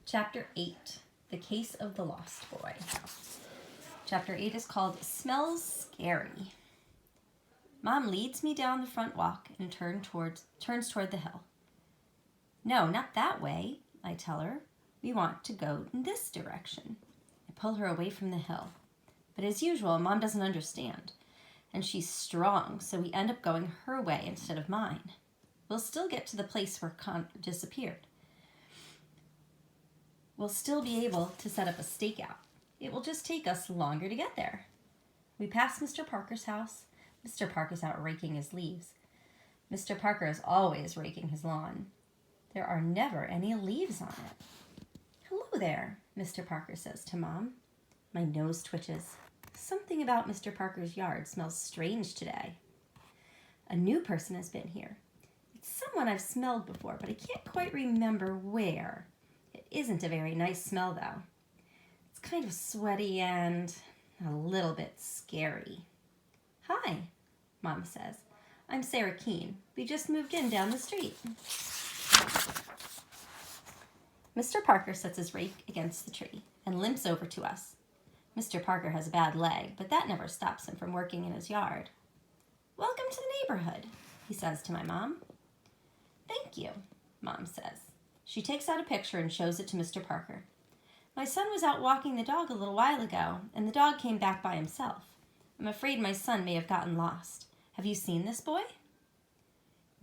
Chapter 8, The Case of the Lost Boy. Chapter 8 is called Smells Scary. Mom leads me down the front walk and turns toward the hill. No, not that way, I tell her. We want to go in this direction. I pull her away from the hill. But as usual, Mom doesn't understand. And she's strong, so we end up going her way instead of mine. We'll still get to the place where Connor disappeared. We'll still be able to set up a stakeout. It will just take us longer to get there. We pass Mr. Parker's house. Mr. Parker's out raking his leaves. Mr. Parker is always raking his lawn. There are never any leaves on it. Hello there, Mr. Parker says to Mom. My nose twitches. Something about Mr. Parker's yard smells strange today. A new person has been here. It's someone I've smelled before, but I can't quite remember where. It isn't a very nice smell, though. It's kind of sweaty and a little bit scary. Hi, Mom says. I'm Sarah Keene. We just moved in down the street. Mr. Parker sets his rake against the tree and limps over to us. Mr. Parker has a bad leg, but that never stops him from working in his yard. Welcome to the neighborhood, he says to my mom. Thank you, Mom says. She takes out a picture and shows it to Mr. Parker. My son was out walking the dog a little while ago, and the dog came back by himself. I'm afraid my son may have gotten lost. Have you seen this boy?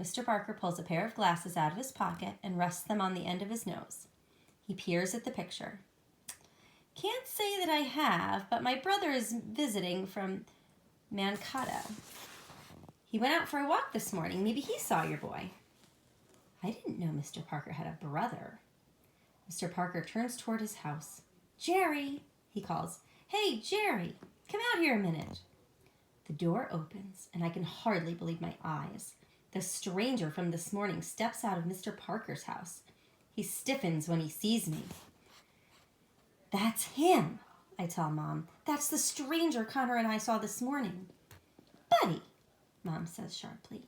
Mr. Parker pulls a pair of glasses out of his pocket and rests them on the end of his nose. He peers at the picture. Can't say that I have, but my brother is visiting from Mankato. He went out for a walk this morning. Maybe he saw your boy. I didn't know Mr. Parker had a brother. Mr. Parker turns toward his house. Jerry, he calls. Hey, Jerry, come out here a minute. The door opens, and I can hardly believe my eyes. The stranger from this morning steps out of Mr. Parker's house. He stiffens when he sees me. That's him, I tell Mom. That's the stranger Connor and I saw this morning. Buddy, Mom says sharply.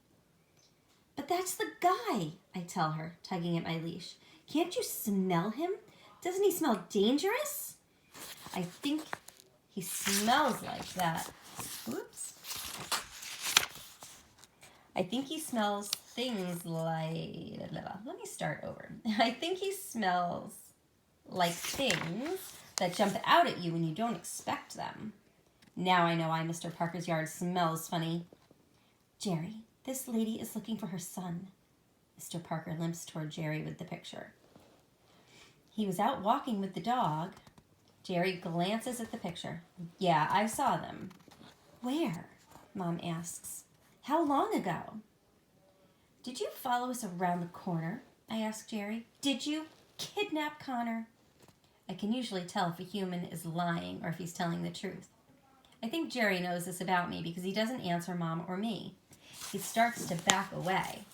But that's the guy, I tell her, tugging at my leash. Can't you smell him? Doesn't he smell dangerous? I think he smells like that. Oops. I think he smells things like... Let me start over. I think he smells like things that jump out at you when you don't expect them. Now I know why Mr. Parker's yard smells funny. Jerry, this lady is looking for her son. Mr. Parker limps toward Jerry with the picture. He was out walking with the dog. Jerry glances at the picture. Yeah, I saw them. Where? Mom asks. How long ago? Did you follow us around the corner? I ask Jerry. Did you kidnap Connor? I can usually tell if a human is lying or if he's telling the truth. I think Jerry knows this about me because he doesn't answer Mom or me. He starts to back away.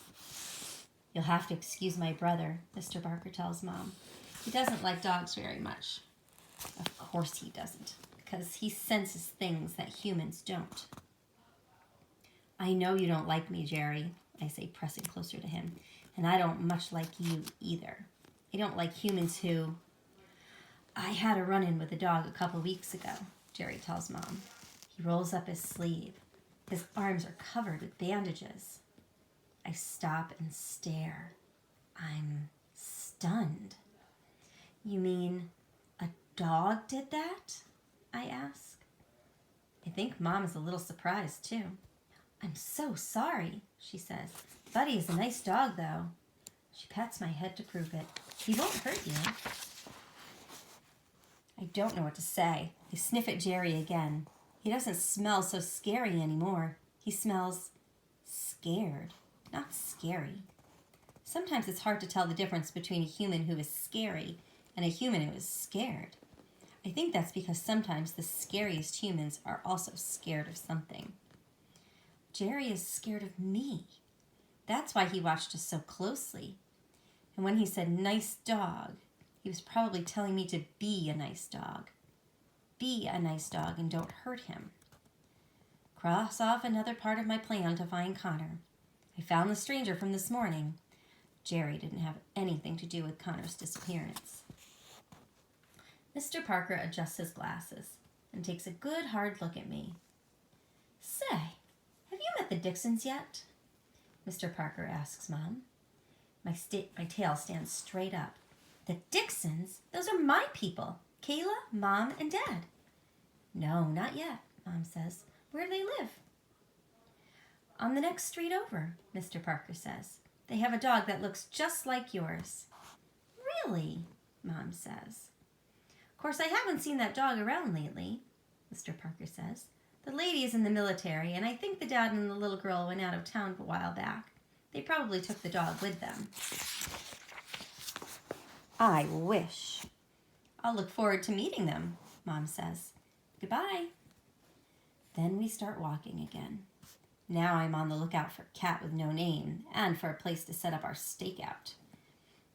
You'll have to excuse my brother, Mr. Parker tells Mom. He doesn't like dogs very much. Of course he doesn't, because he senses things that humans don't. I know you don't like me, Jerry, I say, pressing closer to him, and I don't much like you either. I don't like humans who... I had a run-in with a dog a couple weeks ago, Jerry tells Mom. He rolls up his sleeve. His arms are covered with bandages. I stop and stare. I'm stunned. You mean a dog did that? I ask. I think Mom is a little surprised, too. I'm so sorry, she says. Buddy is a nice dog, though. She pats my head to prove it. He won't hurt you. I don't know what to say. I sniff at Jerry again. He doesn't smell so scary anymore. He smells scared, not scary. Sometimes it's hard to tell the difference between a human who is scary and a human who is scared. I think that's because sometimes the scariest humans are also scared of something. Jerry is scared of me. That's why he watched us so closely. And when he said, nice dog, he was probably telling me to be a nice dog. Be a nice dog and don't hurt him. Cross off another part of my plan to find Connor. I found the stranger from this morning. Jerry didn't have anything to do with Connor's disappearance. Mr. Parker adjusts his glasses and takes a good hard look at me. Say, have you met the Dixons yet? Mr. Parker asks Mom. My tail stands straight up. The Dixons? Those are my people. Kayla, Mom, and Dad. No, not yet, Mom says. Where do they live? On the next street over, Mr. Parker says. They have a dog that looks just like yours. Really? Mom says. Of course, I haven't seen that dog around lately, Mr. Parker says. The lady is in the military, and I think the dad and the little girl went out of town a while back. They probably took the dog with them. I wish. I'll look forward to meeting them, Mom says. Goodbye. Then we start walking again. Now I'm on the lookout for a cat with no name and for a place to set up our stakeout.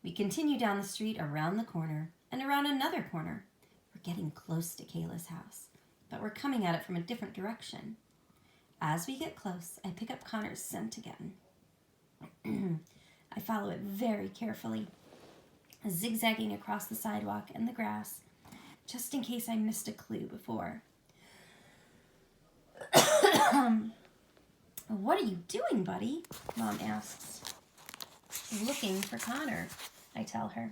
We continue down the street around the corner and around another corner. We're getting close to Kayla's house, but we're coming at it from a different direction. As we get close, I pick up Connor's scent again. I follow it very carefully, zigzagging across the sidewalk and the grass, just in case I missed a clue before. What are you doing, buddy? Mom asks. Looking for Connor, I tell her.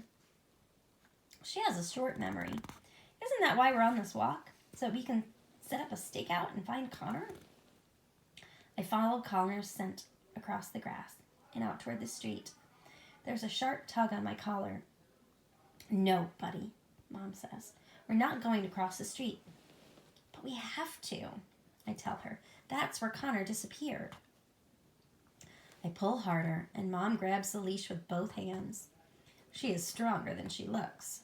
She has a short memory. Isn't that why we're on this walk? So we can set up a stakeout and find Connor? I follow Connor's scent across the grass and out toward the street. There's a sharp tug on my collar. No, buddy, Mom says. We're not going to cross the street. But we have to, I tell her. That's where Connor disappeared. I pull harder, and Mom grabs the leash with both hands. She is stronger than she looks.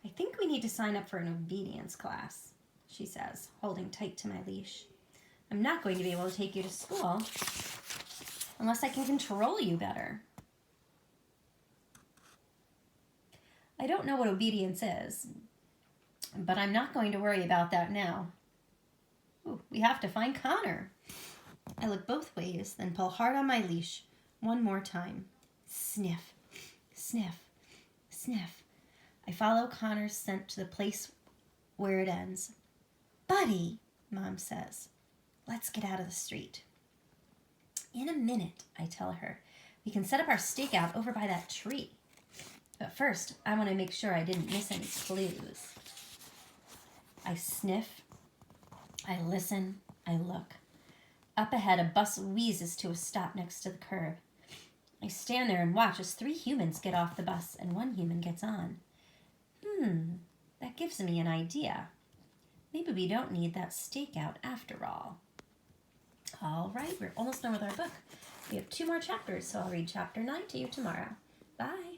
I think we need to sign up for an obedience class, she says, holding tight to my leash. I'm not going to be able to take you to school unless I can control you better. I don't know what obedience is, but I'm not going to worry about that now. Ooh, we have to find Connor. I look both ways, then pull hard on my leash one more time. Sniff, sniff, sniff. I follow Connor's scent to the place where it ends. Buddy, Mom says, let's get out of the street. In a minute, I tell her. We can set up our stakeout over by that tree. But first, I want to make sure I didn't miss any clues. I sniff. I listen, I look. Up ahead, a bus wheezes to a stop next to the curb. I stand there and watch as 3 humans get off the bus and 1 human gets on. That gives me an idea. Maybe we don't need that stakeout after all. All right, we're almost done with our book. We have 2 more chapters, so I'll read chapter 9 to you tomorrow. Bye.